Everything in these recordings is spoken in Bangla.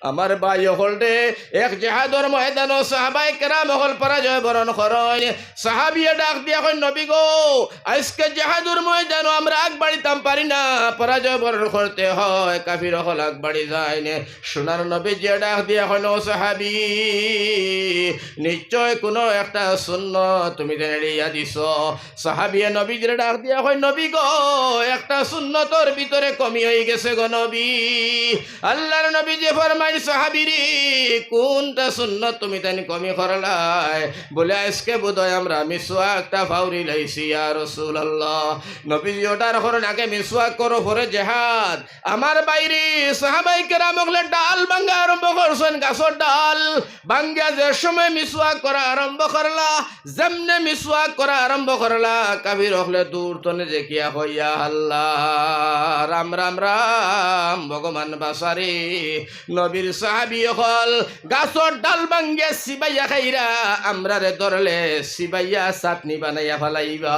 আমার ভাই হল রে এক জিহাদর ময়দান সাহাবায়ে কেরাম হল পরাজয় বরণ করেন সাহাবিয়ে ডাক দিয়া কই নবী গো আজকে জিহাদুর ময়দান আমরা আগ বাড়িতাম পারি না পরাজয় বরণ করতে হয় কাফির হল আগ বাড়ি যায় না সোনার নবী যে ডাক দিয়া কইল সাহাবী নিশ্চয় কোনো একটা সুন্নাত তুমি জেনে দিছো সাহাবিয়ে নবীর ডাক দিয়া কই নবী গো একটা সুন্নতর ভিতরে কমি হয়ে গেছে গো নবী আল্লাহর নবী যে ফরমাই সাহাবীরে কোনটা সুন্নত তুমি তাই কমি করলাই বলে আজকে বোধহয় আমরা মিসওয়াকটা ফাউরি লাইছি ইয়া রাসূলুল্লাহ নবীজি ওটার করেন আগে মিসওয়াক করো পরে জিহাদ আমার বাইরে সাহাবায়ে কেরাম ওগুলো ডাল ভাঙ্গা আরম্ভ করছেন গাছের ডাল ভাঙ্গা যে সময় মিসওয়াক করা আরম্ভ করলা যেমনে মিসওয়াক করা আরম্ভ করলা কাফির হলে দূর তনে দেখিয়া হইয়া আল্লাহ রাম রাম রাম ভগবান বাসারে নবীর সাহাবী হল গাছর ডাল ভাঙ্গিয়া সিবাইয়া খাইরা আমরা রে ধরলে সিবাইয়া চাটনি বানাইয়া ফেলাইবা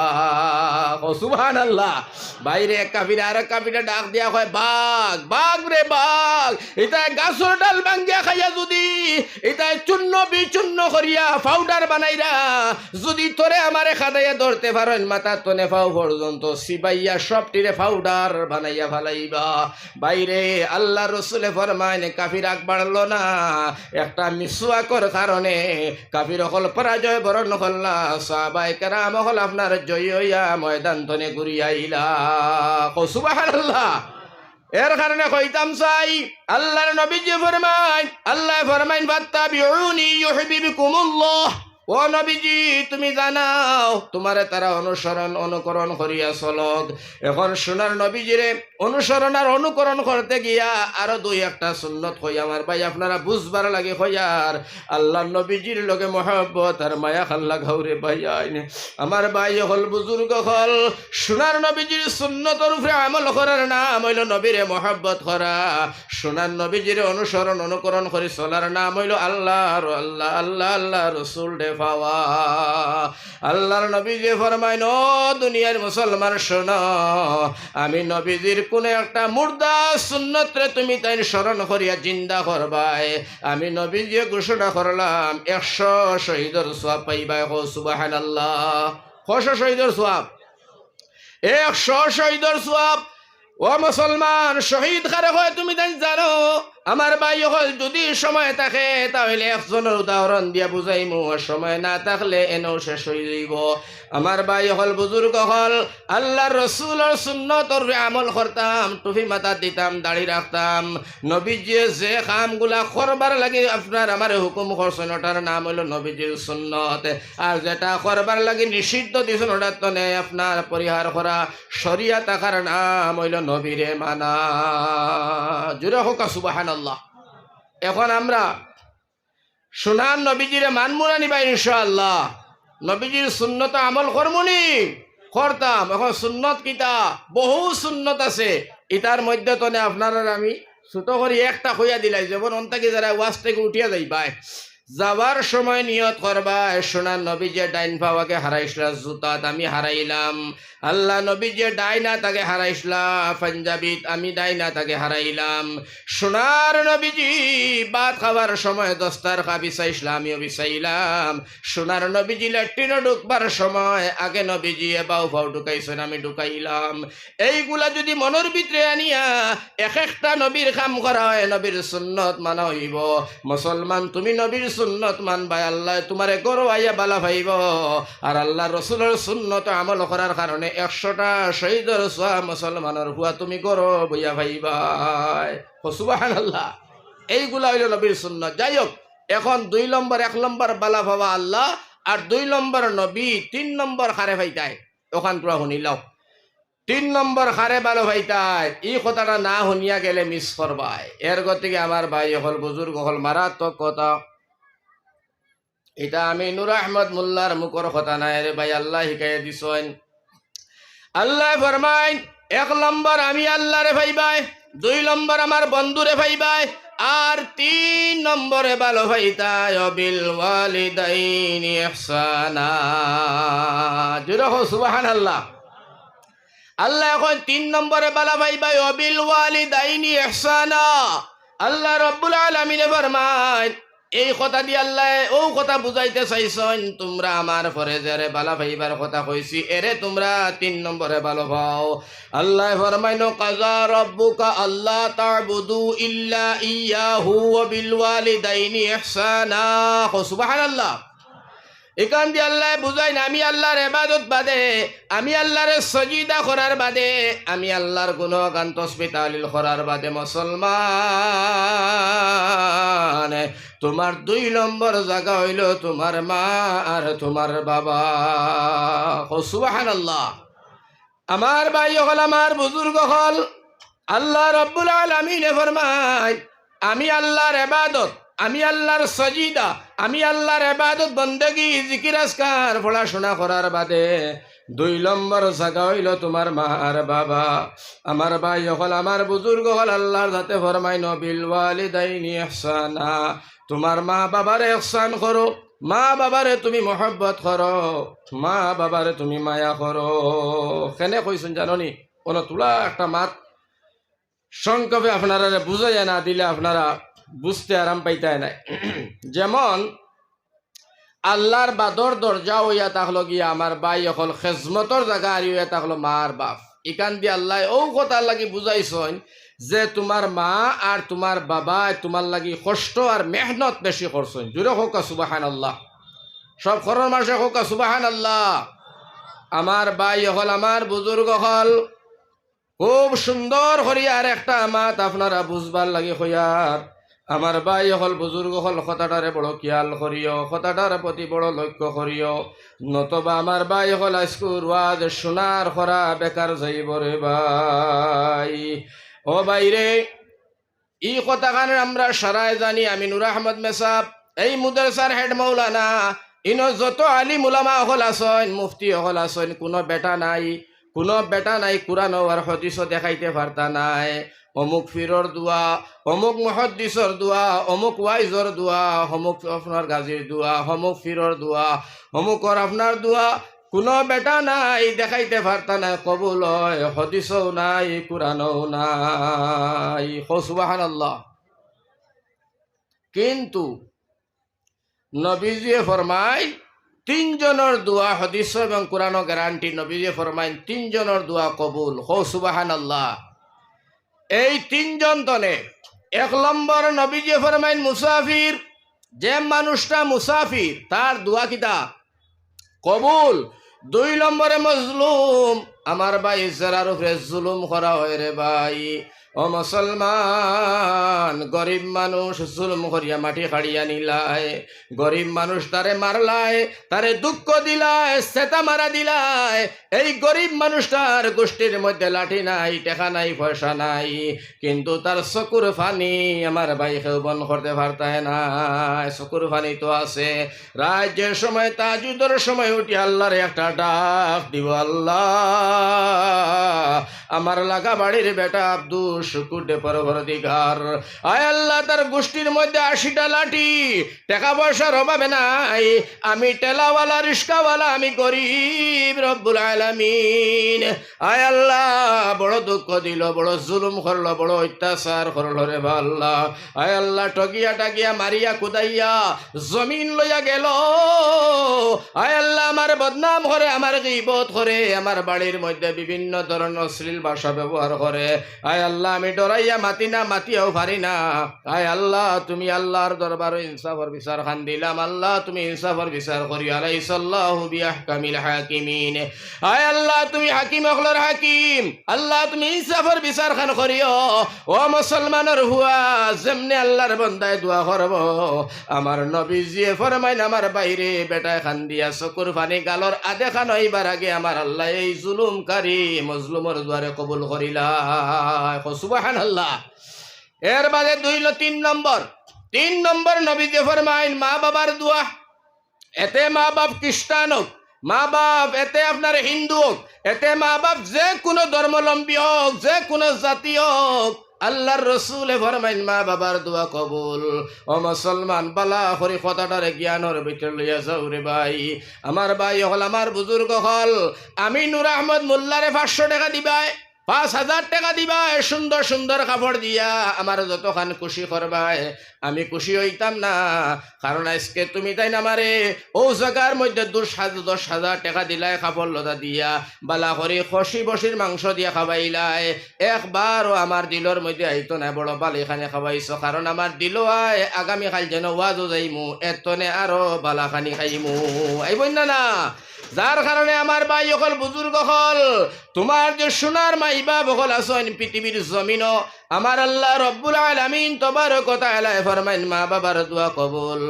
সুবহানাল্লাহ বাইরে কাফির আর কাফিরে ডাক দিয়া কয় বাঘ বাঘ রে বাঘ এটা গাছর ডাল ভাঙ্গিয়া খাইয়া যদি এটা চূর্ণ বিচূর্ণ করিয়া পাউডার বানাইরা যদি তোরে আমারে খাদাইয়া ধরতে পারেন মাথা তনে পাও পর্যন্ত সিবাইয়া সবটিরে পাউডার বানাইয়া ফেলাইবা বাইরে আল্লাহ রসুলে ফরমাইন কাফির আগ বাড়লো না একটা মিসওয়াকর কারণে কাফির হল পরাজয় বরণ করলা সাহাবায়ে কেরাম হল আপনার জয় হইয়া ময়দান তনে ঘুরিয়াইলা সুবহানাল্লাহ এর কারণে কইতাম চাই আল্লাহর নবী যে ফরমাইন আল্লাহ ফরমাইন ফাত্তাবিউনি ইউহিব্বুকুমুল্লাহ ও নবীজি তুমি জানাও তোমারে তারা অনুসরণ অনুকরণ করিয়া চলক এখন সোনার নবীজিরে অনুসরণ আর অনুকরণ করতে গিয়া আরো দুই একটা সুন্নত হই আমার ভাই আপনারা বুঝবার লাগে হইয়ার আল্লাহ নবীজির লগে মহব্বত আর মায়া খাল্লা ঘাউরে ভাই আমার ভাই হল বুজুর্গ হল সোনার নবীজির সুন্নতর উপরে আমল করার নাম হইল নবীরে মহব্বত করা সোনার নবীজিরে অনুসরণ অনুকরণ করে চলার নাম হইল আল্লাহ আল্লাহ আল্লাহ আল্লাহ রসুল ডে পাওয়া আল্লাহর নবী যে ফরমাইন ও দুনিয়ার মুসলমান শোনো আমি নবীজির কোন একটা মুর্দা সুন্নত রে তুমি তাই স্মরণ করিয়া জিন্দা করবাই আমি নবীজি ঘোষণা করলাম 100 শহীদের সওয়াব পাইবাই হো সুবহানাল্লাহ 100 শহীদের সওয়াব 100 শহীদের সওয়াব ও মুসলমান শহীদ কারে হয় তুমি তাই জানো আমার ভাই হল যদি সময় থাকে তাহলে একজনের উদাহরণ দিয়া বুঝাইমু সময় না থাকলে এনেও শেষ হয়ে যাইব আমার ভাই হল বুজুর্গ হল আল্লাহর রসুলের সুন্নতর আমল করতাম টুপি মাথা দিতাম দাড়ি রাখতাম নবীজি যে কামগুলা করবার লাগে আপনার আমার হুকুম করছেন ওটার নাম হইল নবীজির সুন্নত আর যেটা করবার লাগে নিষিদ্ধ দিয়েছেন ওটার তনে আপনার পরিহার করা শরিয়া থাকার নাম হইল নবীরে মানা জুড়ে হোক সুবহানাল্লাহ এখন আমরা সোনার নবীজিরে মানমুনা নিবা ইনশাআল্লাহ নবীজির সুন্নত আমল করমুনি করতাম এখন সুন্নত কিতা বহু সুন্নত আছে ইটার মধ্যে তনে আপনারা আমি ছোট করে একটা হইয়া দিলাই যেমন অন্তাকে যারা ওয়াজ থেকে উঠিয়া যাইবাই যাবার সময় নিয়ত করবা সোনার নবী যে ডাইন পাওয়াকে হারাইছলা জুতাত আমি হারাইলাম আল্লাহ নবী যে ডাইনা তাকে হারাইছলা পাঞ্জাবিত আমি ডাইনা তাকে হারাইলাম সোনার নবীজি ভাত খাবার সময় দস্তার খা বিছাইছলা আমিও বিছাইলাম সোনার নবীজি ল্যাট্রিনে ঢুকবার সময় আগে নবীজি বাউ ফাউ ঢুকাইছেন আমি ঢুকাইলাম এইগুলা যদি মনের ভিতরে আনিয়া এক একটা নবীর কাম করা হয় নবীর সুন্নত মানা হইব মুসলমান তুমি নবীর সুন্নত মানবাই আল্লাহ তোমারে গরো আইয়া বালা ভাইব আর আল্লাহ রসুলের সুন্নত আমল করার কারণে 100টা শহীদের সওয়াব মুসলমানের হুয়া তুমি গরো বইয়া ভাইবাই সুবহানাল্লাহ এইগুলা হইল নবীর সুন্নত যাই হোক এখন 2 নম্বর 1 নম্বর বালা ভাবা আল্লাহ আর 2 নম্বর নবী 3 নম্বর খারে ভাইতাই ওখান তোরা শুনিলাও 3 নম্বর খারে ভালো ভাইতাই এই কথাটা না শুনিয়া গেলে মিস করবাই এর গতিকে আমার ভাই হল বুজুর্গ হল মারাত্মক কথা এটা আমি নূর আহমদ মোল্লার মুখর কথা নাই রে ভাই আল্লাহ শিখাইয়া দিছেন আল্লাহ ফরমাইন 1 নম্বর আমি আল্লাহ রে ভাইবাই 2 নম্বর আমার বন্ধু রে ভাইবাই আর 3 নম্বরে ভালো ভাইতাই বিল ওয়ালিদাইনি ইহসানা জুরা হো সুবহানাল্লাহ আল্লাহ এখন 3 নম্বরে ভালো ভাইবাই বিল ওয়ালিদাইনি ইহসানা আল্লাহ রব্বুল আলামিনে ফরমায় এই কথা দিয়ে আল্লাহ ও কথা বুঝাইতে চাইছেন তোমরা আমার পরে যারে বালা ভাইবার কথা কইছি এরে তোমরা 3 নম্বরে ভালো পাও। আল্লাহ ফরমাইন কাজা রব্বুকা আল্লাহ তা'বুদু ইল্লা ইয়াহু ওয়া বিল ওয়ালিদাইনি ইহসানা। সুবহানাল্লাহ। এখান দিয়ে আল্লাহ বুঝাই না আমি আল্লাহর ইবাদত বাদে আমি আল্লাহর সজিদা করার বাদে আমি আল্লাহর গুণগান তসবিহ তাহলিল করার বাদে মুসলমান তোমার 2 নম্বর জায়গা হইল তোমার মা আর তোমার বাবা। সুবহানাল্লাহ। আমার ভাই হল আমার বুজুর্গ হল আল্লাহ রব্বুল আলামিনে ফরমায় আমি আল্লাহর ইবাদত আমি আল্লাহর সজিদা আমি আল্লাহর ইবাদত বন্দেগী জিকির আজকার পড়াশোনা করার বাদে 2 নম্বর জায়গা হইল তোমার মা আর বাবা। আমার ভাই হল আমার বুজুর্গ হল আল্লাহর যাতে ফরমাইন বিল ওয়ালিদাইনি ইহসানা তোমার মা বাবারে ইহসান করো মা বাবারে তুমি মহব্বত করো মা বাবারে তুমি মায়া করো। কেনে কইছেন জাননি কোনো তুলা একটা মাত সংক্ষেপে আপনারা বুঝাইয়া না দিলে আপনারা বুঝতে আরাম পাইতায় নাই। যেমন আল্লাহর বাদর দরজা হইয়া থাকলো গিয়া আমার ভাই অকল খেজমতর জায়গা আর হইয়া থাকলো মার বাপ। ইকান দিয়ে আল্লাহ ও কথা লাগি বুঝাইছেন যে তোমার মা আর তোমার বাবা তোমার লাগি কষ্ট আর মেহনত বেশি করছেন। জুড়ে হোক সুবহানাল্লাহ। সব ঘরের মাসে হোক সুবহানাল্লাহ। আমার ভাই হল আমার বুজুর্গ হল খুব সুন্দর করিয়া আর একটা মাত আপনারা বুঝবার লাগে হইয়ার আমার ভাই হল বুজুর্গ হল কথাটারে বড় খেয়াল করিও কথাটার প্রতি বড় লক্ষ্য করিও নতবা আমার ভাই হল আজকুর ওয়াজ শোনার খরা বেকার যাইব রে ভাই। ও বাইরে ই কথাখানে আমরা সারায় জানি আমি নূর আহমদ মেসাব এই মুদারসার হেড মৌলানা ইনো যত আলিম উলামা হল আসেন মুফতি হল আসেন কোনো বেটা নাই কুরআন আর হাদিসও দেখাইতে পারতা নাই। অমুক ফিরর দোয়া অমুক মুহাদ্দিসর দোয়া অমুক ওয়াইজর দোয়া অমুক আপনার গাজীর দোয়া অমুক ফিরর দোয়া অমুকর আপনার দোয়া কোনো বেটা নাই দেখাইতে পারতা নাই কবুল হয় হাদিসও নাই কুরআনও নাই। সুবহানাল্লাহ। কিন্তু নবীজি ফরমায় 3 জনের দোয়া হাদিস এবং কোরআন গ্যারান্টি নবীজি ফরমাইন 3 জনের দোয়া কবুল। সুবহানাল্লাহ। এই 3 জন তনে 1 নম্বর নবীজি ফরমাইন মুসাফির যে মানুষটা মুসাফির তার দোয়া কিতা কবুল। 2 নম্বরে মজলুম আমার ভাই যারার উপরে জুলুম করা হয় রে ভাই ও মুসলমান গরিব মানুষ জুলুম করিয়া মাটি খাড়িয়া নিলায় গরিব মানুষ তারে মারলায় তারে দুঃখ দিলায় সেতা মারা দিলায় এই গরিব মানুষটার গোষ্ঠীর মধ্যে লাঠি নাই টাকা নাই পয়সা নাই কিন্তু তার চকুর ফানি আমার ভাই কেউ বন করতে পারতায় না। চকুর ফানি তো আছে রাজ্যের সময় তাজুদের সময় উঠি আল্লাহর একটা ডাক দিব আল্লাহ আমার লাগা বাড়ির বেটা আব্দুল শুকুর পরবর্তীকার আয় আল্লাহ তার গোষ্ঠীর মধ্যে 80টা লাঠি টাকা পয়সার অভাবে নাই আমি টেলাওয়ালা রিস্কাওয়ালা আমি গরিব রব্বুল আলামিন আয় আল্লাহ বড় দুঃখ দিল বড় জুলুম করলো বড় অত্যাচার করলো রে আল্লাহ আয় আল্লাহ টকিয়া মারিয়া কুদাইয়া জমিন লইয়া গেল আয় আল্লাহ আমার বদনাম করে আমার গীবত করে আমার বাড়ির মধ্যে বিভিন্ন ধরনের অশ্লীল ভাষা ব্যবহার করে আয় আল্লাহ আমি ডরাইয়া মাতিও পারি না আয় আল্লাহ তুমি আল্লাহর দরবারে ইনসাফের বিচার খান দিলাম আল্লাহ তুমি ইনসাফের বিচার করি আলাইসাল্লাহু বিআহকামিল হাকিমিন আয় আল্লাহ তুমি হাকিম হকলর হাকিম আল্লাহ তুমি ইনসাফের বিচার খান করিও ও মুসলমানের হুয়া যেমনে আল্লাহর বান্দায় দোয়া করব আমার নবীজি ফরমাইন আমার বাইরে বেটায় খান দিয়া চকুর পানি গালর আধে খান হইবার আগে আমার আল্লাহ এই জুলুমকারী মজলুমর দুয়ারে কবুল করিলা। সুবহানাল্লাহ। এর বাদে 3 নম্বর নবীজি ফরমাইন মা বাবার দোয়া এতে মা বাপ খ্রিস্টান হোক মা বাপ এতে আপনার হিন্দু হোক এতে মা বাপ যে কোনো ধর্মাবলম্বী হোক যে কোনো জাতি হোক আল্লাহর রসুলে ফরমাইন মা বাবার দোয়া কবুল। ও মুসলমান বালা হরি কথাটারে জ্ঞানের ভিতর লইয়া যাও রে ভাই। আমার ভাই হল আমার বুজুর্গ হল আমি নূর আহমদ মোল্লারে 500 টাকা দিবাই 5,000 টাকা দিবা, সুন্দর সুন্দর কাপড় দিয়া আমার যতখান খুশি করবাই, আমি খুশি হইতাম না। কারণ আজকে তুমি তাই না আমারে ও জায়গার মধ্যে 10,000 টাকা দিলাই, কাপড় লতা দিয়া বালা করে খসি বসির মাংস দিয়া খাবাইলাই, একবারও আমার দিলর মধ্যে আইতো না বড় বালি খানে খাবাইছো। কারণ আমার দিল আয় আগামীকাল যেন ওয়াজও যাইমু, এতনে আরো বালাখানি খাইমু, আইবই না না। যার কারণে আমার ভাই অকল বুজুর্গ হল, তোমার যে সোনার মাইবা বকল আসন পৃথিবীর জমিনও, আমার আল্লাহ রব্বুল আলামিন তবারক ওয়া তাআলা ফরমাইন মা বাবার দোয়া কবুল,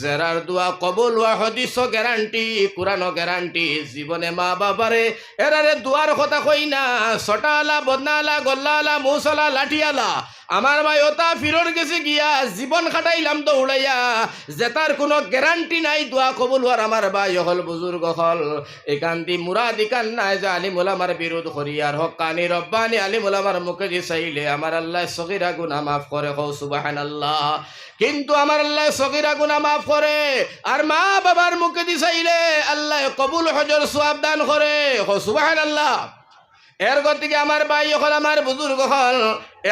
যারার দোয়া কবুল ওয়া হাদিসও গ্যারান্টি, কুরআনও গ্যারান্টি। জীবনে মা বাবারে এরারে দোয়ার কথা কই না, ছটালা বদনালা গল্লালা মুসলা লাঠিয়ালা, আমার ভাই ওটা ফিরর গেছে গিয়া জীবন কাটাইলাম তো উড়াইয়া, যেটার কোনো গ্যারান্টি নাই দোয়া কবুল হওয়ার। আমার ভাই হল বুজুর্গ হল, একান্তি মুরাদ ইকান নাই যে আলিমুল আমার বিরোধ করিয়ার হকানি রব্বানি আলিমুল আমার মুখে যে চাইলে আমার আল্লাহ সগীরা গুনাহ মাফ করে, কও সুবহানাল্লাহ। কিন্তু আমার আল্লাহ সগীরা গুনাহ মাফ করে, আর মা বাবার মুখে যে চাইলে আল্লাহ কবুল হজর সওয়াব দান করে, কও সুবহানাল্লাহ। এর গতিকে আমার ভাই হল আমার বুজুর্গ হল,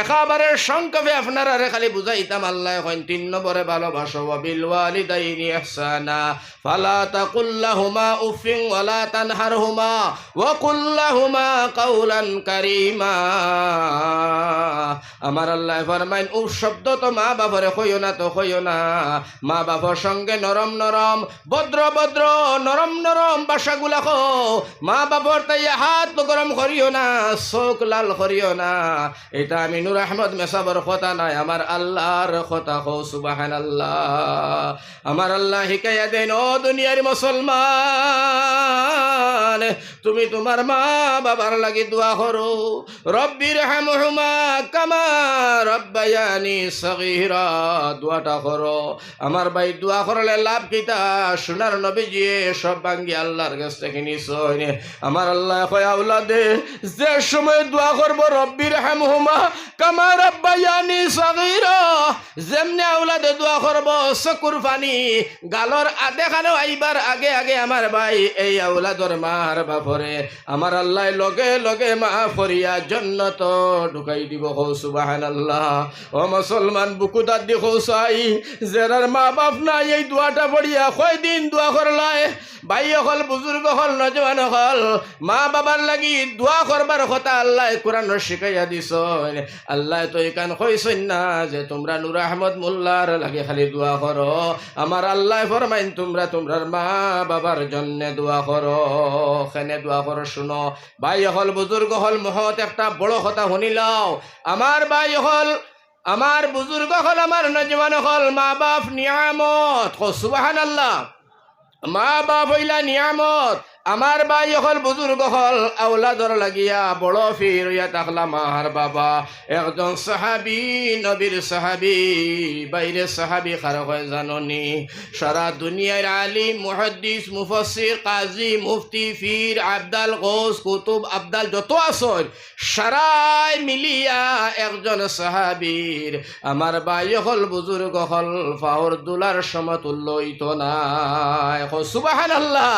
একেবারে সংক্ষেপে আপনারা খালি বুঝাইতাম। আল্লাহ এখন 3 নম্বরে ভালোবাসো, বিল ওয়ালিদাইনি ইহসানা ফালা তাকুল লাহুমা উফিন ওয়ালা তানহারহুমা ওয়া কুল লাহুমা কাওলান কারীমা। আমার আল্লাহ ফরমাইন উফ শব্দ তো মা বাবারে কইও না, তো কইও না। মা বাবার সঙ্গে নরম নরম ভদ্র ভদ্র নরম নরম ভাষাগুলা কো, মা বাবার তাই হাত গরম করিও না, চোখ লাল করিও না। এটা আমি নূর আহমদ মেসাবর কথা নাই, আমার আল্লাহর কথা, কও সুবহানাল্লাহ। আমার আল্লাহ হিকায়া দেন, ও দুনিয়ার মুসলমান, তুমি তোমার মা বাবার লাগি দোয়া করো, রব্বির হামহুমা কামা রব্বায়ানি সগীরা, দোয়াটা করো। আমার ভাই দোয়া করলে লাভ কিতা? সোনার নবীজি সব ভাঙ্গি আল্লাহর কাছ থেকে নিছয়। আমার আল্লাহ কয় আওলাদে যে সময় দোয়া করবো রব্বির হামহুমা কামা রব্বায়ানি সগীরা, যেমনে আওলাদে দোয়া করবো চকুর পানি গালর আধেখানেও আইবার আগে আগে আমার ভাই এই আওলাদর মার বাপরে আমার আল্লাহ লগে লগে মা ফরিয়া জান্নাত ঢুকাই দিব, কও সুবহানাল্লাহ। ও মুসলমান বুকুদার দি কৌসাই, যারার মা বাপ নাই এই দোয়াটা পড়িয়া কয়দিন দোয়া করলাই, ভাই হল বুজুর্গ হল নজওয়ান হল, মা বাবার লাগি দোয়া করবার কথা আল্লাহ কোরআন শিখাইয়া দিছ। আল্লাহ তো এখান কইছেন না যে তোমরা নূর আহমদ মোল্লার লাগে খালি দোয়া করো, আমার আল্লাহ ফরমাইন তোমরা তোমরার মা বাবার জন্য দোয়া করো। খেনে দোয়া করো শুনো ভাই হল বুজুর্গ হল, মহৎ একটা বড় কথা শুনিলাও। আমার ভাই হল, আমার বুজুর্গ হল, আমার নজওয়ান হল, মা বাপ নিয়ামত, কও সুবহানাল্লাহ। মা বাপ হইলা নিয়ামত। আমার ভাই হল বুজুর্গ হল, আওলাদর লাগিয়া বড় ফির হইয়া থাকলা মার বাবা একজন সাহাবী, নবীর সাহাবী। বাইরে সাহাবী কার হয় জাননি? সারা দুনিয়ার আলিম, মুহাদ্দিস, মুফাসসির, কাজী, মুফতি, ফির, আবদাল, গৌস, কুতুব, আবদাল যত আসর সারাই মিলিয়া একজন সাহাবীর। আমার ভাই হল বুজুর্গ হল, ফাওর দুলার সমতুল্য হইত না, সুবহানাল্লাহ।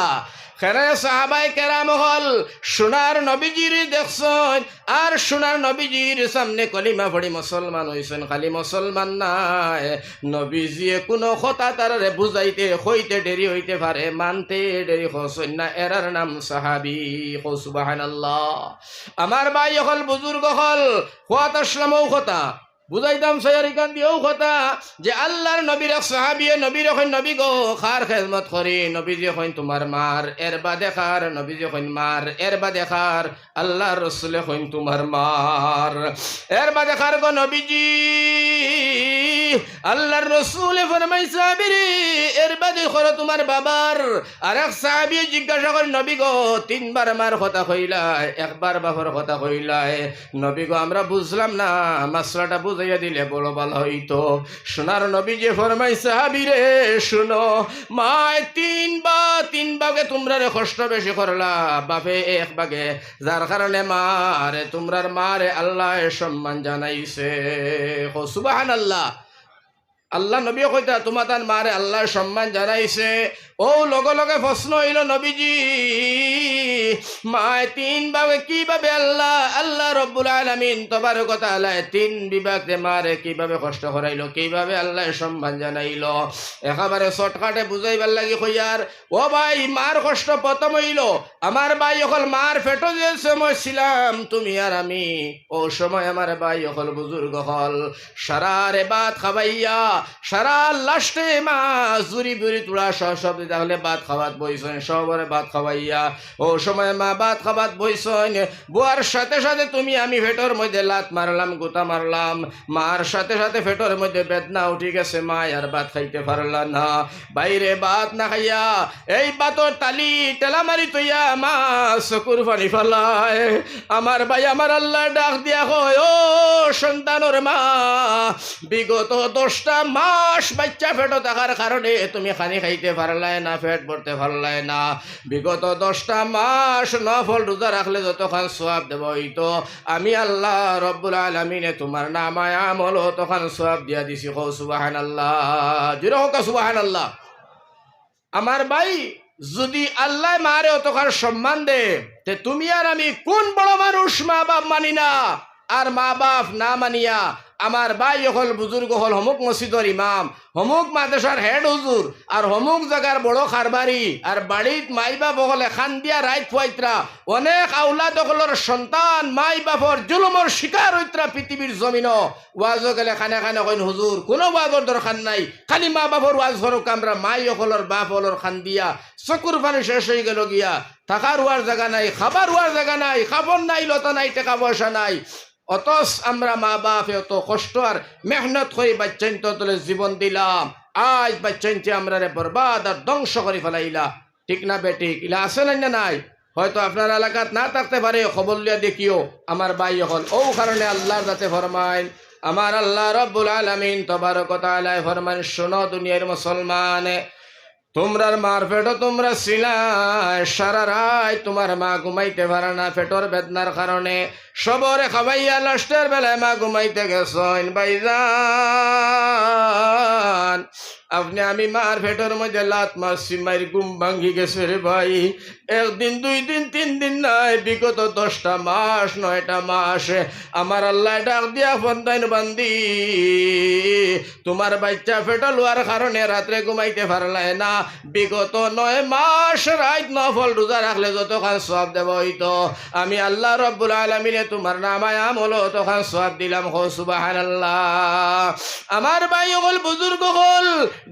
খেরে সাহাবাই কেরাম হল সোনার নবীজির দেখছেন, আর সোনার নবীজির সামনে কলিমা পড়ি মুসলমান হইছেন। খালি মুসলমান নাই, নবীজিয়ে কোনো কথা তারারে বুঝাইতে হইতে দেরি হইতে পারে, মানতে দেরি হইছেন না, এরার নাম সাহাবী, কও সুবহানাল্লাহ। আমার ভাই হল বুজুর্গ হল, খোয়াত আসলামও কথা বুঝাইতাম সয়ারিকান দিয়েও কথা যে আল্লাহর নবীর এক সাহাবী, নবীর এখন নবী গো খার খেদমত করি, নবীজি এখন তোমার মার, এর বাদে খার, নবীজি এখন মার, এর বাদে খার, আল্লাহর রসুল এখন তোমার মার, এর বাদে খার গো নবীজি। আল্লাহর রসুল ফরমাই সাহাবীরে এর বাদে করো তোমার বাবার। আর এক সাহাবী জিজ্ঞাসা করে নবী গো 3 বার মার কথা কইলাই, একবার বাবার কথা কইলাই, নবী গো আমরা বুঝলাম না, মাসলাটা বুঝাইয়া দিলে বড় ভালো হইতো। সোনার নবী যে ফরমাই সাহাবীরে শুনো, মায় 3 ভাগে তোমরা কষ্ট বেশি করলা, বাপে 1 ভাগে, যার কারণে মারে তোমরার মারে আল্লাহ সম্মান জানাইছে, সুবহানাল্লাহ। আল্লাহ নবী কইতা তোমার তার মারে আল্লাহ সম্মান জানাইছে ও লগে লগে প্রশ্ন হইল নবীজি মায় তিন ভাবে কিভাবে আল্লাহ রব্বুল আলামিন তবারক ওয়া তাআলা তিন বিভাগে মারে কিভাবে কষ্ট করাইলো কিভাবে আল্লাহ সম্মান জানাইলো একেবারে শর্টকাটে বুঝাইবার লাগি কইয়ার ও ভাই মার কষ্ট প্রথম হইল আমার ভাই অকল মার ফেটো যে সময় ছিলাম তুমি আর আমি ও সময় আমার ভাই অকল বুজুর্গ হল সারা রে ভাত খাবাইয়া সারা লাস্টে মা জুরি বুড়ি তুড়া সব তাহলে ভাত খাওয়াত বইছেন সবরে ভাত খাওয়াইয়া ও সময় মা ভাত খাওয়াত বইছেন বুয়ার সাথে সাথে তুমি আমি ফেটোর মধ্যে লাত মারলাম গোতা মারলাম মার সাথে সাথে ফেটোর মধ্যে বেদনা উঠি গেছে মা আর ভাত খাইতে পারল না বাইরে ভাত না খাইয়া এই ভাতর তালি টেলা মারি তৈয়া মা চকুর পানি ফেলায় আমার ভাই আমার আল্লাহ ডাক দিয়া হয় ও সন্তানোর মা বিগত 10টা মাস বাচ্চা ফেটো থাকার কারণে তুমি খানি খাইতে পারলাই না পেট ভরতে পারলাই না বিগত 10টা মাস নফল রোজা রাখলে যতক্ষণ সোয়াব দেব হইতো আমি আল্লাহ রব্বুল আলামিনে তোমার নামায় আমল তখন সোয়াব দিয়া দিছি কও সুবহানাল্লাহ জোরে হোক সুবহানাল্লাহ আমার ভাই যদি আল্লাহ মারে অতকার সম্মান দে তে তুমি আর আমি কোন বড় মানুষ মা বাপ মানি না আর মা বাপ না মানিয়া আমার ভাই হল বুজুর্গ হল হমুক মসজিদর ইমাম হমুক মাদ্রাসার হেড হুজুর আর হমুক জায়গার বড় খারবারি আর বাড়িত মাই বাপ হলে খান দিয়া রাইত ফুয়াইত্রা অনেক আউলাদ হলর সন্তান মাই বাপর জুলুমর শিকার হইত্রা পৃথিবীর জমিন ওয়াজ গেলে খানে খানে কইন হুজুর কোনো ওয়াজর দরকার নাই খালি মা বাপর ওয়াজ ধরুক আমরা মাই হলর বাপ হলর খান দিয়া চকুর পানি শেষ হয়ে গেল গিয়া থাকার ওয়ার জায়গা নাই খাবার ওয়ার জায়গা নাই খাবার নাই লতা নাই টাকা পয়সা নাই অতস আমরা মা বাপ এত কষ্ট আর মেহনত করে বাচ্চাইন তলে জীবন দিলাম আজ বাচ্চাইনটি আমরা বরবাদ আর ধ্বংস করে ফেলাইলা ঠিক না বেঠিক ইলা আছে না নাই হয়তো আপনার এলাকাত না থাকতে পারে খবর লিয়া দেখিও আমার ভাই হল ও কারণে আল্লাহর যাতে ফরমাইন আমার আল্লাহ রব্বুল আলামিন তবারক ওয়া তাআলা ফরমান শোনো দুনিয়ার মুসলমান তোমরার মার পেটো তোমরা ছিলাই সারা রাত তোমার মা ঘুমাইতে পারে না পেটোর বেদনার কারণে সবরে খাবাইয়া লাস্টের বেলায় মা ঘুমাইতে গেছেন ভাইজান আপনি আমি মার পেটোর মধ্যে লাত মারছি মায়ের ঘুম ভাঙ্গি গেছে রে ভাই একদিন 2 দিন 3 দিন নাই বিগত 10টা মাস 9টা মাস আমার আল্লাহ ডাক দিয়া ফন্দাইন বান্দি তোমার বাচ্চা পেটো লোয়ার কারণে রাত্রে ঘুমাইতে পারলাই না বিগত 9 মাস রাত নফল রোজা রাখলে যতক্ষণ সওয়াব দেব হইতো আমি আল্লাহ রব্বুল আলামিনে তোমার নামায় আমল তখন সওয়াব দিলাম হো সুবহানাল্লাহ আমার ভাই হল বুজুর্গ হল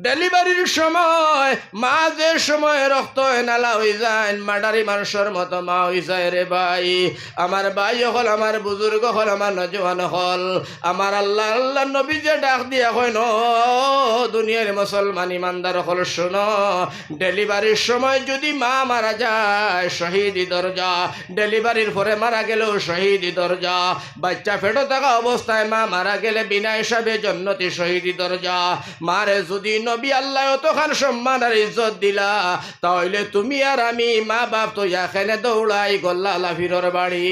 ডেলিভারির সময় মা যে সময় রক্ত নালা হয়ে যায় মাডারি মানুষের মতো মা হয়ে যায় রে ভাই আমার ভাই হল আমার বুজুর্গ হল আমার নজওয়ান হল আমার আল্লাহ নবী যে ডাক দিয়া হয় ন দুনিয়ার মুসলমান ইমানদার হল শোনো ডেলিভারির সময় যদি মা মারা যায় শহীদি দরজা ডেলিভারির পরে মারা গেলেও শহীদি দরজা বাচ্চা ফেটো থাকা অবস্থায় মা মারা গেলে বিনা হিসাবে জান্নাতি শহীদি দরজা মারে যদি নবী আল্লাহ তখন সম্মান আর ইজ্জত দিলা তাহলে তুমি আর আমি মা বাপ তো এখানে দৌড়াই গল্লা লাফিরর বাড়ি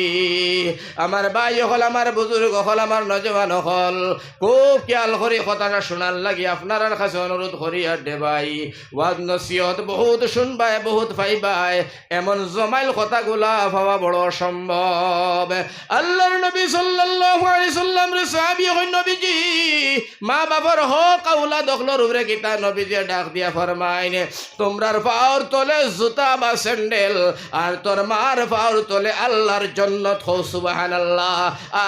আমার ভাই হল আমার বুজুর্গ হল আমার নজওয়ান হল খুব খেয়াল করে কথাটা শোনার লাগি আপনার কাছে অনুরোধ করি আর দে ভাই ওয়াজ নসিহত বহুত শুনবাই বহুত পাইবাই এমন জমাইল কথাগুলা পাওয়া বড় অসম্ভব আল্লাহর নবী সাল্লাল্লাহু আলাইহি সাল্লাম রে সাহাবী হই নবীজি মা বাবার হক আওলাদ হকলর উপরে কিতা নবীজি ডাক দিয়া ফরমাইন তোমরার পাওর তলে জুতা বা স্যান্ডেল আর তোর মার পাওর তলে আল্লাহর জান্নাত হো সুবহানাল্লাহ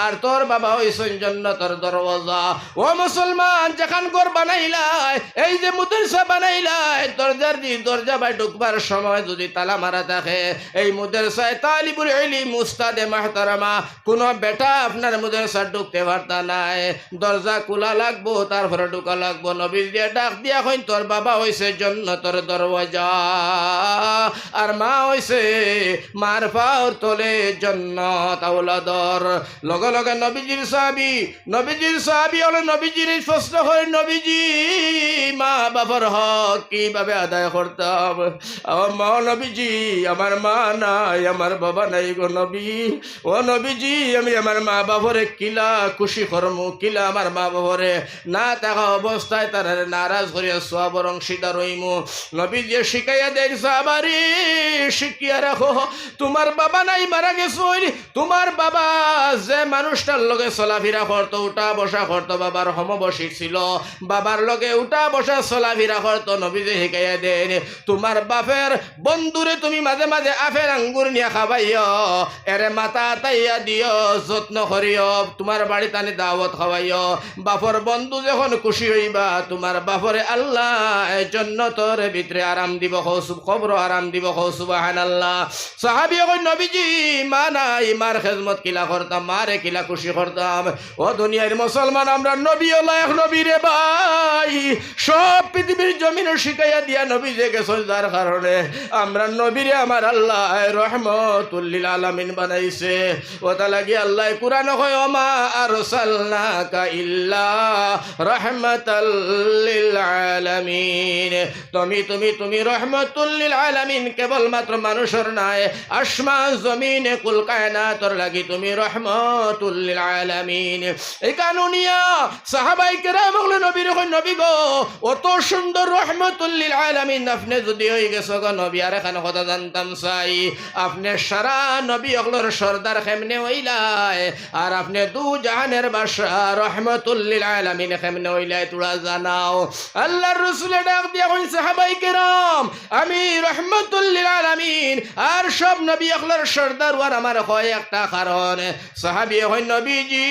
আর তোর বাবা হইছেন জান্নাতের দরওয়াজা ও মুসলমান যখন ঘর বানাইলাই এই যে মাদ্রাসা বানাইলাই দরজা বাই ঢুকবার সময় যদি তালা মারা থাকে এই মাদ্রাসায় তালিবুল ইলম উস্তাদে মাহতারামা কোন বেটা আপনার মাদ্রাসা ঢুকতে পারতা নাই দরজা খোলা লাগবো তারপরে ঢুকা লাগবো নবী দিয়ে ডাক দিয়া কইন তোর বাবা হইছে জান্নাতের দরওয়াজা আর মা হইছে মার পাওর তলে জান্নাত আওলাদর লগে লগে নবীজির সাহাবী হলো নবীজির প্রশ্ন হয় নবীজি মা বাবার হক কিভাবে আদায় করতাম। আমার মা নবীজি, আমার মা নাই, আমার বাবা নাই গো নবী। ও নবীজি, আমি আমার মা বাবরে কিলা খুশি করমু, কিলা আমার মা বাবরে না থাকা অবস্থায় তারা নারাজ করিয়া সওয়াবের অংশীদার হইমু। নবীজি শিখাইয়া দেখ সাহাবারে, শিখিয়া রাখো, তোমার বাবা নাই, মারা গেছে, তোমার বাবা যে মানুষটার লগে চলাফেরা করতো, উঠা বসা করতো, বাবার সমবয়সী ছিল, বাবার লগে উঠা বসা চলাফেরা করতো, নবীজি শিখাইয়া দেন তোমার বাপের বন্ধুরে তুমি মাঝে মাঝে আপেল আঙ্গুর নিয়ে খাবাইও, এরে মাথা তাইয়া দিও, যত্ন করিও, তোমার বাড়িতে আনি দাওয়াত খাওয়াইও। বাপর বন্ধু যখন খুশি হইবা, তোমার বাপরে আল্লাহ জান্নাতের ভিতরে আরাম দিব, কবর আরাম দিব, সুবহানাল্লাহ। সাহাবী কই নবীজি মা নাই, মার খেজমত কিলা করতাম, মারে কিলা খুশি করতাম। ও দুনিয়ার মুসলমান, আমরা নবী ওলা এক নবী রে ভাই, সব পৃথিবীর জমিনে শিখাইয়া দিয়া নবী যে গেছে, যার কারণে আমরা নবীরে আমার আল্লাহ রহমতুল লিল আলামিন বানাইছে। ওটা লাগি আল্লাহ কুরআন কয় ওমা আরসালনাকা ইল্লা রাহমাতাল লিল আলামিন, তুমি রহমতুল লিল আলামিন, কেবলমাত্র মানুষের নাই, আসমান জমিনে কুল কায়নাতর লাগি তুমি রহমতুল লিল আলামিন। এই কানুনিয়া সাহাবায়ে কেরাম বলে নবীর কই নবী গো, অত সুন্দর রহমতুল লিল আলামিন আপনি যদি হয়ে গেছো গো নবী, আর এখানে কথা জানতাম চাই, আপনি সারা নবী অগলোর সর্দার কেমনে হইলাই, আর আপনি দু জাহানের বাদশা রহমতুল লিল আলামিন কেমনে হইলাই তোরা জানাও। আল্লাহর রাসূলে ডাক দিয়া কই সাহাবায়ে কেরাম, আমি রহমতুল লিল আলামিন আর সব নবী অগলোর সর্দার, আর আমার হয় একটা কারণ। সাহাবী হয় নবীজি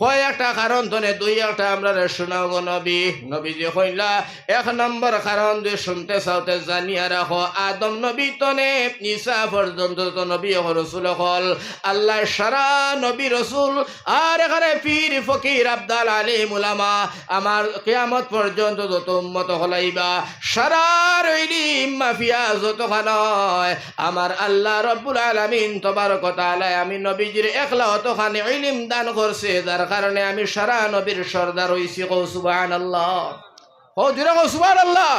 হয় একটা কারণ, তনে দুই একটা আমরা শোনাও গো নবী। নবীজি কইলা এক নম্বর কারণ যে শুনতে চাওতে জানিয়া রাখো, আদম নবী তনে ঈসা পর্যন্ত তো নবী রসুল হল, আল্লাহ সারা নবী রসুল আর এখানে পীর ফকির আবদাল আলিম উলামা আমার কিয়ামত পর্যন্ত যত উম্মত হলাইবা, সারা ইলম মাফিয়া যতখান হয় আমার আল্লাহ রব্বুল আলামিন তবারক ওয়া তাআলা আমি নবীজির একলা অতখানি ইলম দান করছে, যার কারণে আমি সারা নবীর সর্দার হইছি। কও সুবহানাল্লাহ, ও দিরা কও সুবহানাল্লাহ।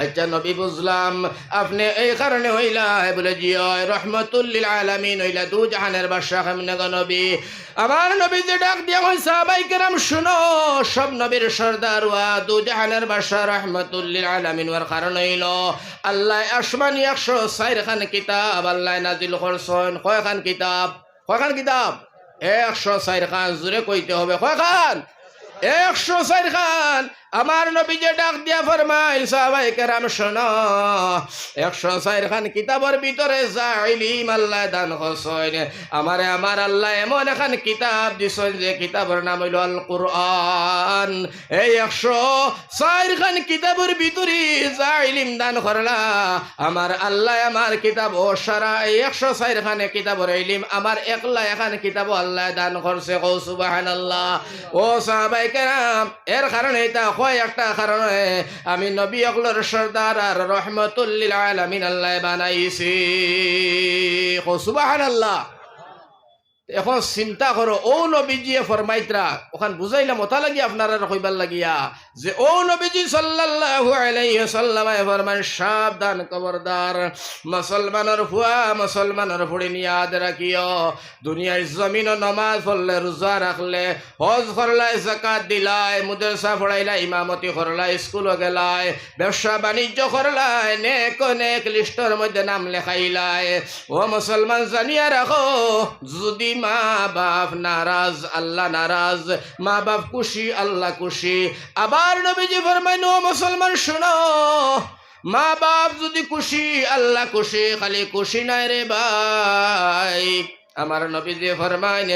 আচ্ছা নবী বুঝলাম আপনি এই কারণে হইলা বলে জি রহমতুল লিল আলামিন হইলা, দু জাহানের বাদশা কেমনে গো নবী। আমার নবী যে ডাক দিয়া কই সাহাবায়ে কেরাম শুনো, সব নবীর সর্দার ওয়া দু জাহানের বাদশা রহমতুল লিল আলামিন ওয়ার কারণ হইল আল্লাহ আসমানি 104 খান কিতাব আল্লাহ নাজিল করছেন। কয়খান কিতাব? 104 খান। জোরে কইতে হবে কয়খান? 104 খান। আমার নবী যে ডাক দিয়া ফরমাইল সাহাবায়ে কেরাম শোনো, 104 খান কিতাবের ভিতরে যা ইলম আল্লাহ দান করছেন, আমারে আমার আল্লাহ এমন এখন কিতাব দিছেন যে কিতাবের নাম হইল আল কুরআন। এই 104 খান কিতাবের ভিতরে যা ইলম দান করলা আমার আল্লাহ আমার কিতাব ও সারা 104 খানে কিতাবের ইলম আমার একলা এখন কিতাব আল্লাহ দান করছে। কও সুবহানাল্লাহ। ও সাহাবায়ে কেরাম এর কারণে এটা একটা কারণে আমি নবী অগলোর সর্দার আর রহমতুল লিল আলামিন আল্লাহ বানাইছি। সুবহানাল্লাহ। এখন চিন্তা করো, ও নবীজিয়ে ফরমাইতরা ওখান বুঝাইলাম ওটা লাগি আপনারা কইবার লাগিয়া যে ও নবীজি সাল্লাল্লাহু আলাইহি ওয়াসাল্লাম ফরমান সাবধান খবরদার, মুসলমানের ফুয়া মুসলমানের ফুড়ি নিয়াদ রাখিও, দুনিয়ার জমিন নামাজ পড়লে, রোজা রাখলে, হজ করলাই, যাকাত দিলাই, মাদ্রাসা পড়াইলাই, ইমামতি করলাই, স্কুল গেলাই, ব্যবসা বাণিজ্য করলাই, নেক নেক লিস্টের মধ্যে নাম লেখাইলাই, ও মুসলমান জানিয়া রাখো যদি মা বাপ নারাজ আল্লাহ নারাজ, মা বাপ খুশি আল্লাহ খুশি। আবার নবীজি ফরমাইন ও মুসলমান শুনো, মা বাপ যদি খুশি আল্লাহ খুশি, খালি খুশি নাই রে ভাই। আমার নবীজি ফরমাইন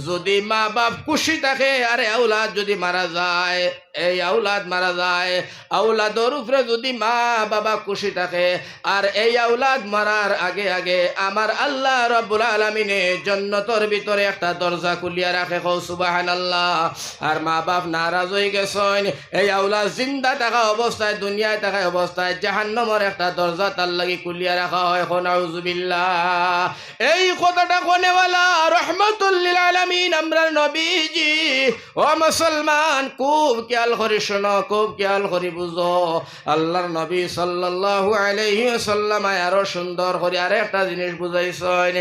যদি মা বাপ খুশি থাকে আর আওলাদ যদি মারা যায়, এই আওলাদ মারা যায়, আওলাদর উপরে যদি মা বাবা খুশি থাকে আর এই আওলাদ মারার আগে আগে আমার আল্লাহ রব্বুল আলামিনে জান্নাতের ভিতরে একটা দরজা খুলিয়া রাখে। কও সুবহানাল্লাহ। আর মা বাপ নারাজ হয়ে গেছেন, এই আওলাদ জিন্দা থাকা অবস্থায়, দুনিয়ায় থাকা অবস্থায় জাহান্নামের একটা দরজা তার লাগি খুলিয়া রাখা হয়। নাউযুবিল্লাহ। এই কথাটা কোনে দেনেওয়ালা রহমতুল লিল আলামিন আমরার নবীজি। ও মুসলমান খুব খেয়াল করে শোনো, খুব খেয়াল করে বুঝো। আল্লাহর নবী সাল্লাল্লাহু আলাইহি ওয়াসাল্লাম আরো সুন্দর করে আরে একটা জিনিস বুঝাইছেন।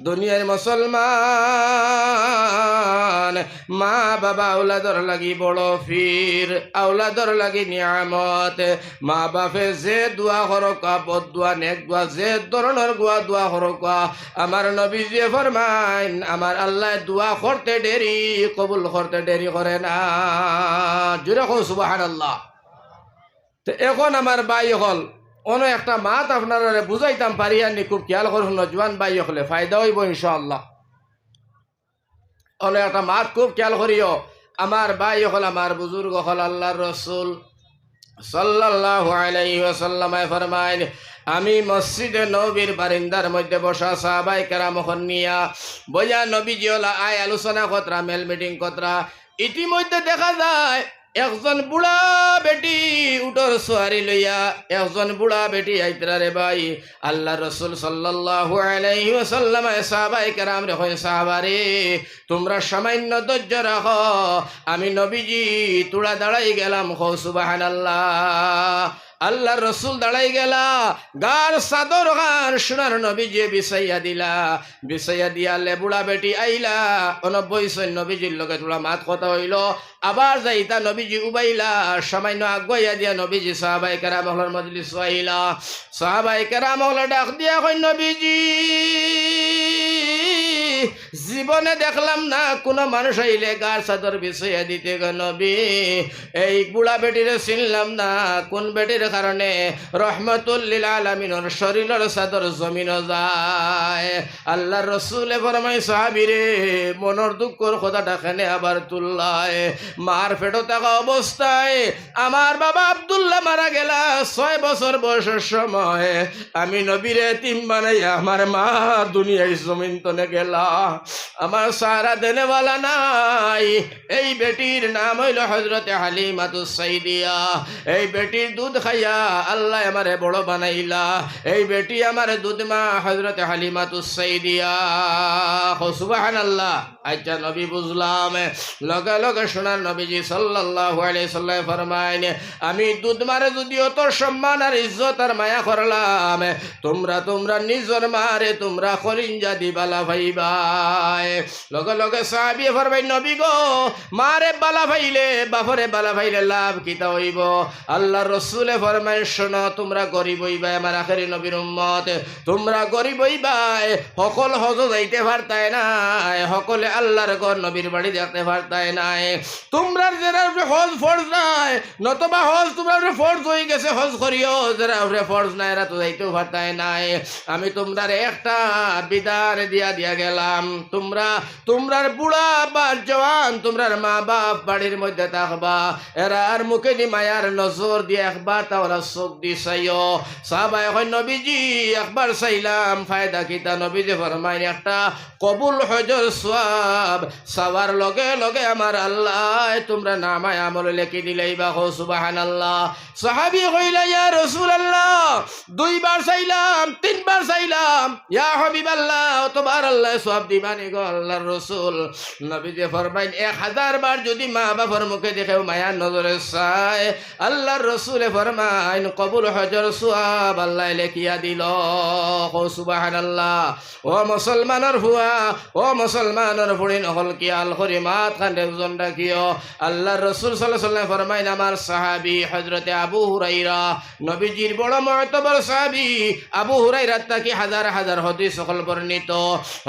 দুনিয়ার মুসলমান মা বাবা আওলাদর লাগি বড় ফির, আওলাদর লাগি নিয়ামত। মা বাপে যে দোয়া করকা বদুয়া নেক দোয়া যে ধরনের দোয়া করকা আমার নবীজি ফরমাইন আমার আল্লাহ দোয়া করতে দেরি কবুল করতে দেরি করে না। জোরে কও সুবহানাল্লাহ। তো এখন আমার ভাই হল অন্য একটা মাত আপনারা বুঝাইতাম পারি আর খুব খেয়াল করুন নজওয়ান ভাই হলে ফায়দা হইব ইনশাআল্লাহ। অন্য একটা মাত খুব খেয়াল করিও। আমার ভাই হল আমার বুজুর্গ হল আল্লাহর রসুল সাল্লাল্লাহু আলাইহি ওয়াসাল্লাম ফরমাইন আমি মসজিদে নবীর বারিন্দার মধ্যে বসা সাহাবায়ে কেরাম নিয়া বইয়া নবীজি ওলা আয় আলোচনা কতরা মেল মিটিং কতরা। ইতিমধ্যে দেখা যায় একজন বুড়া বেটি উঠর সোয়ারি লইয়া একজন বুড়া বেটি আইতরা রে ভাই। আল্লাহ রসুল সাল্লাল্লাহু আলাইহি ওয়াসাল্লাম সাহাবায়ে কেরাম রে কয় সাহাবারে তোমরা সামান্য ধৈর্য রাখো, আমি নবীজি তুড়া দাঁড়াই গেলাম। কও সুবহানাল্লাহ। আল্লাহ রসুল দাঁড়াই গেলা গার চাদর গান সোনার নবীজি বিছাইয়া দিলা, বিছাইয়া দিয়ালে বুড়া বেটি আইলা অনব্বই নবীজির লগে তোলা মাত কথা হইল। আবার যাইতা নবীজি উবাইলা সামান্য আগুয়াইয়া দিয়া নবীজি সাহাবায়ে কেরাম হলর মজলিস আইলা। সাহাবায়ে কেরাম হল ডাক দিয়া কই নবীজি জীবনে দেখলাম না কোনো মানুষ আইলে গার চাদর বিছাইয়া দিতে গো নবী। এই বুড়া বেটিরে চিনলাম না কোন বেটির কারণে রহমতুল লিল আলামিনের শরীরের চাদর জমিন যায়। আল্লাহর রসুলে ফরমাই সাহাবীরে মনের দুঃখর কথাটা খানে আবার তুললায়। মার পেটে থাকা অবস্থায় আমার বাবা আব্দুল্লাহ মারা গেলা 6 বছর বয়সের সময়। আমি নবীরে তিম বানাইয়া আমার মা দুনিয়ায় জমিন তনে গেলা। আমার সারা দেনেওয়ালা নাই। এই বেটির নাম হইল হযরতে হালিমাতুস সাইদিয়া। এই বেটির দুধ খাইয়া আল্লাহ আমারে বড় বানাইলা। এই বেটি আমার দুধ মা হযরতে হালিমাতুস সাইদিয়া। সুবহানাল্লাহ। আচ্ছা নবী বুঝলাম। লগে লগে শোনার নবীজি সাল্লাল্লাহু আলাইহি সাল্লাম ফরমাইন আমি দুধ মারে যদি অত সম্মান আর ইজ্জত আর মায়া করলাম তোমরা নিজের মারে তোমরা খরিঞ্জা দিবালা ভাইবাই। লগে লগে সাহাবী ফরমাইন নবী গো মারে বালা ভাইলে বাপরে বালা ভাইলে লাভ কিতা হইব? আল্লাহর রাসূলে ফরমাইন শোনো তোমরা গরিব হইবাই আমার আখেরি নবীর উম্মত। তোমরা গরিব হইবাই সকল হজ যাইতে পারতাই নাই, সকলে আল্লাহর ঘর নবীর বাড়ি দেখতে পারতাই নাই। তোমরা যারা হজ ফরজ নাই নতবা হজ তোমরা ফরজ হয়ে গেছে হজ করিও, যারা ফরজ নাই এরা তো যাইতেও পারতাই নাই। আমি তোমরা একটা বিধান দিয়া গেলাম। তোমরার বুড়া বা জওয়ান তোমরার মা বাপ বাড়ির মধ্যে থাকবা, এরা আর মুখে দি মায়ার নজর দিয়ে একবার তাওরা চোখ দি চাইও। সাহাবায়ে কয় নবীজি একবার চাইলাম ফায়দা কিতা? নবীজি ফরমাইন একটা কবুল হজর সওয়াব সাওয়ার লগে লগে আমার আল্লাহ তোমরা নামায় আমল লিখে দিলেই বা সুবহানাল্লাহ। সাহাবী কইলা ইয়া রাসূলুল্লাহ 2 বার চাইলাম 3 বার চাইলাম ইয়া হাবিবাল্লাহ তোমার আল্লাহ সওয়াব দিবানি গো আল্লাহর রাসূল। নবীজি ফরমাইন 1000 বার যদি মা বাবার মুখে দেখেও মায়ার নজরে চায় আল্লাহর রাসূলে ফরমাইন কবুল হজর সওয়াব আল্লাহ লিখিয়া দিল। সুবহানাল্লাহ। ও মুসলমানের হুয়া ও মুসলমানের ফুড়ি নহল কি আল করি মাত খান্ডে ওজন রাখিও। আল্লাহর রাসূল সাল্লাল্লাহু আলাইহি ওয়াসাল্লাম ফরমাইন আমার সাহাবী হযরতে আবু হুরায়রা নবীজির বড় মুআতাবার সাহাবী আবু হুরায়রা তাকে হাজার হাজার হাদিস সকল বর্ণিত।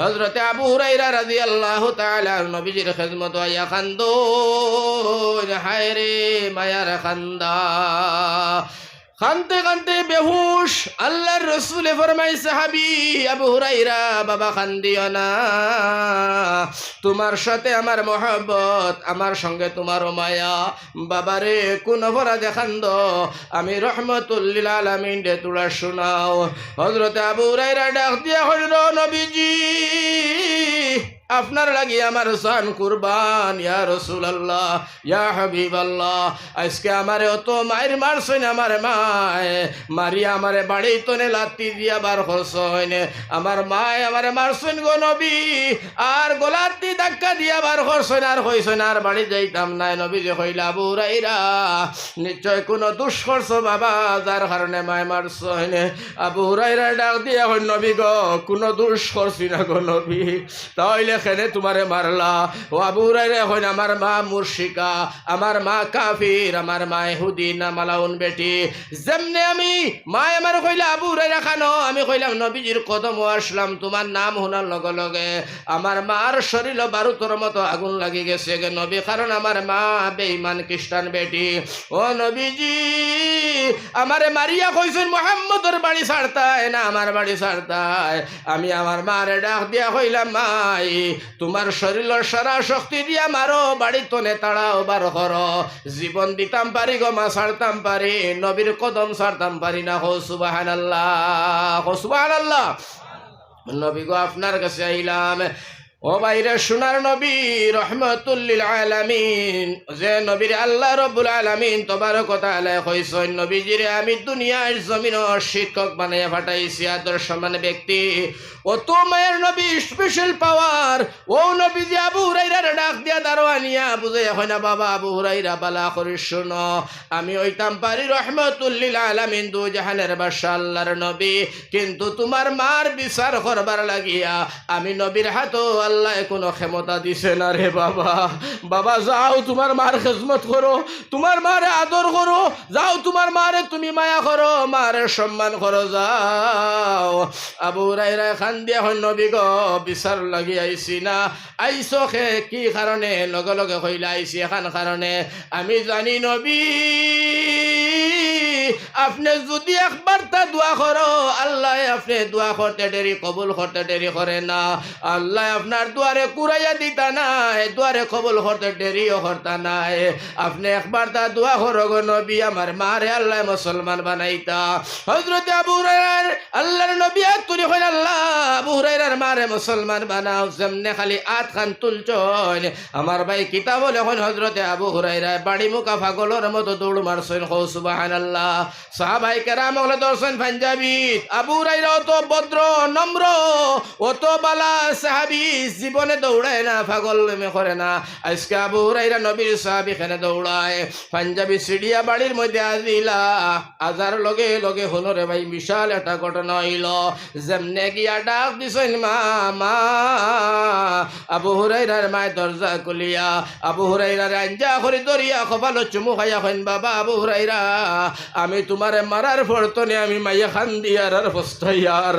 হযরতে আবু হুরায়রা রাদিয়াল্লাহু তাআলা নবীজির খিদমত আয়া খান্দো হায় রে মায়ার খান্দা খানতে খানতে বেহুশ। আল্লাহর রাসূলে ফরমাই সাহাবী আবু হুরায়রা বাবা খান্দিও না। তোমার সাথে আমার মহব্বত, আমার সঙ্গে তোমারও মায়া। বাবারে কোন অপরাধ দেখান দো, আমি রহমতুল লিল আলামিন রে তোরা শোনাও। হযরত আবু হুরায়রা ডাক দিয়া কইল, নবীজি আপনার লাগি আমার জান কুরবান, ইয়া রাসূলুল্লাহ, ইয়া হাবিবাল্লাহ। আজকে আমারে অত মায়ের মারছেন, আমার মায় মারিয়া আমারে বাড়ি তনে লাত্তি দিয়া বার করছেন। আমার মায় আমারে মারছেন গো নবী, আর গোলাত্তি ধাক্কা দিয়া বার করছেন, আর কইছেন আর বাড়ি যাইতাম না। নবী যে কইলা, আবু হুরায়রা নিশ্চয় কোনো দোষ করছো বাবা, যার কারণে মায় মারছেন। আবু হুরায়রা ডাক দিয়া কই, নবী গো কোনো দোষ করছি না গো নবী, তাইলে কেনে তোমারে মারলা? ও আবু হুরায়রা কইন, আমার মা মুশরিকা, আমার মা কাফির, আমার মা ইহুদি না মালাউন বেটি। যেমনে আমি মা আমার কইলা আবু হুরায়রা খানো, আমি কইলাম নবীজির কদম আসলাম, তোমার নাম শোনার লগে লগে আমার মার শরীর বারুতর মতো আগুন লাগি গেছে গে নবী, কারণ আমার মা বেঈমান খ্রিস্টান বেটি। ও নবীজি আমারে মারিয়া কইছেন মুহাম্মদের বাড়ি ছাড়তায় না আমার বাড়ি ছাড়তায়। আমি আমার মারে ডাক দিয়া কইলাম, মাই তোমার শরীরের সারা শক্তি দিয়া মারো, বাড়ি তনে তাড়াও, বার করো। জীবন দিতাম পারি গো মা, ছাড়তাম পারি, নবীর কদম ছাড়তাম পারি না। হো সুবহানাল্লাহ, হো সুবহানাল্লাহ। নবী গো আপনার কাছে আইলাম, ও বাইরে সোনার নবী রহমতুল লিল আলামিন, যে নবীর আল্লাহ রব্বুল আলামিন তবারক ওয়া তাআলা কইছেন, নবীজিরে আমি দুনিয়ার জমিনের শিক্ষক বানাইয়া পাঠাইছি, আদর্শমান ব্যক্তি। ও তো মায়ের নবী স্পেশাল পাওয়ার। ও নবীজি আবু হুরায়রার ডাক দিয়া দারোয়ানিয়া বুঝে হয় না, বাবা আবু হুরায়রা বালা করিস শোনো, আমি হইতাম পারি রহমতুল লিল আলামিন, দু জাহানের বাদশা আল্লাহর নবী, কিন্তু তোমার মার বিচার করবার লাগিয়া আমি নবীর হাতও আল্লাহ কোনো ক্ষমতা দিছে না রে বাবা। বাবা যাও তোমার মার খেজমত করো, তোমার মারে আদর করো, যাও তোমার মারে তুমি মায়া করো, মারে সম্মান করো, যাও। আবু হুরায়রা খান দিয়া হয়, নবী গো বিচার লাগি আইছি না। আইসো খে কি কারণে? লগে লগে কইলা আইছি এখান কারণে। আমি জানি নবী আপনি যদি একবার তা দোয়া করো, আল্লাহ আপনি দোয়া করতে দেরি কবুল করতে দেরি করে না। আল্লাহ আপনার দুয়ারে কুড়াইয়া দিতা নাই, দুয়ারে কবুল করতে দেরিও করতা নাই। আপনি একবার তা দোয়া করো গো নবী, আমার মারে আল্লাহ মুসলমান বানাইতা। হযরত আবু হুরায়রার আল্লাহর নবী তুলি কইন, আল্লাহ আবু হুরায়রার মারে মুসলমান বানাও। যেমনে খালি আত খান তুলছন, আমার ভাই কিতাব লেখন হযরত আবু হুরায়রা বাড়ি মুখা পাগলের মতো দৌড় মারছেন। হো সুবহানাল্লাহ। সাহাবায়ে কেরাম হলে দর্শন পাঞ্জাবি। আবু হুরায়রা অত ভদ্র নম্র, অত বালা সাহাবী, জীবনে দৌড়ায় না, পাগল মে করে না। আজকে আবু হুরায়রা নবীর সাহাবী খানে দৌড়ায়। পাঞ্জাবি সিডিয়া বাড়ির মধ্যে আজিলা আজার লগে লগে হলো রে ভাই, বিশাল একটা ঘটনা হইল। যেমনে গিয়া ডাক দিছেন মা, মা। আবু হুরায়রার মায় দরজা খুলিয়া আবু হুরায়রার আঞ্জা করে দরিয়া কপালো চুমু খাইয়া কইন, বাবা আবু হুরায়রা আমি তোমারে মারার পরতনে আমি মাইয়া খান দিয়ার আর ফস্তাইয়ার,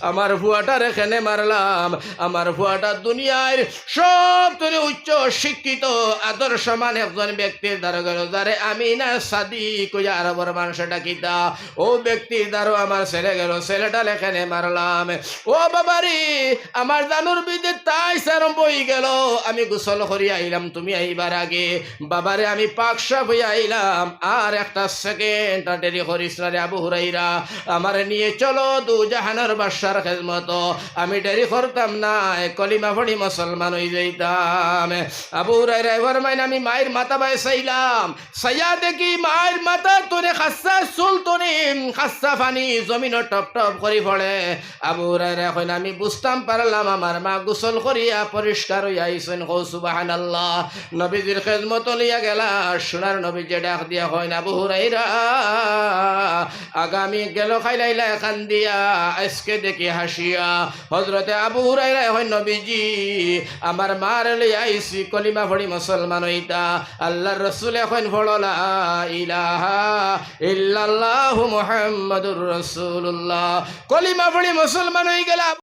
আমার ফুয়াটার এখানে মারলাম। আমার ফুয়াটা দুনিয়ার সব তরে উচ্চ শিক্ষিত আদর্শমান একজন ব্যক্তির দ্বারা গেল, যারে আমি না সাদি কইয়া আরবর মানুষটা কিতা, ও ব্যক্তির দ্বারা আমার ছেলে গেল, ছেলেটা এখানে মারলাম। ও বাবারি আমার জানুর বিদে তাই আরম্ভ হয়ে গেল। আমি গোসল করি আইলাম, তুমি আইবার আগে বাবারে আমি পাক সাফ হইয়া আইলাম, আর একটা সেকেন্ড দেরি করিস না রে আবু হুরায়রা, আমার নিয়ে চলো দু জাহানের বাদশার খেদমত। আমি দেরি করতাম না, কলিমা পড়ি মুসলমান হয়ে যাইতাম। আবু হুরায়রা এবার মাইন আমি মায়ের মাথা বাই চাইলাম, চাইয়া দেখি মায়ের মাথা তোরে খাসা চুল তোরে খাসা পানি জমিন টপ টপ করে পড়ে। আবু হুরায়রা এখন আমি বুঝতাম পারলাম আমার মা গোসল করিয়া পরিষ্কার হইয়া আইছেন। হো সুবহানাল্লাহ। নবীজির খেদমত লইয়া গেলা, সোনার নবী যে ডাক দিয়া হয়, আবু হুরায়রা আগামী গেল খাইলাইলা এখান দিয়া, আজকে দেখি হাসিয়া। হযরতে আবু হুরায়রা হয়, নবীজি আমার মার লইয়া আইছি, কলিমা পড়ি মুসলমান হইতা। আল্লাহর রাসূল এখন পড়ো লা ইলাহা ইল্লাল্লাহু মুহাম্মাদুর রাসূলুল্লাহ, কলিমা পড়ি মুসলমান হই গেলা।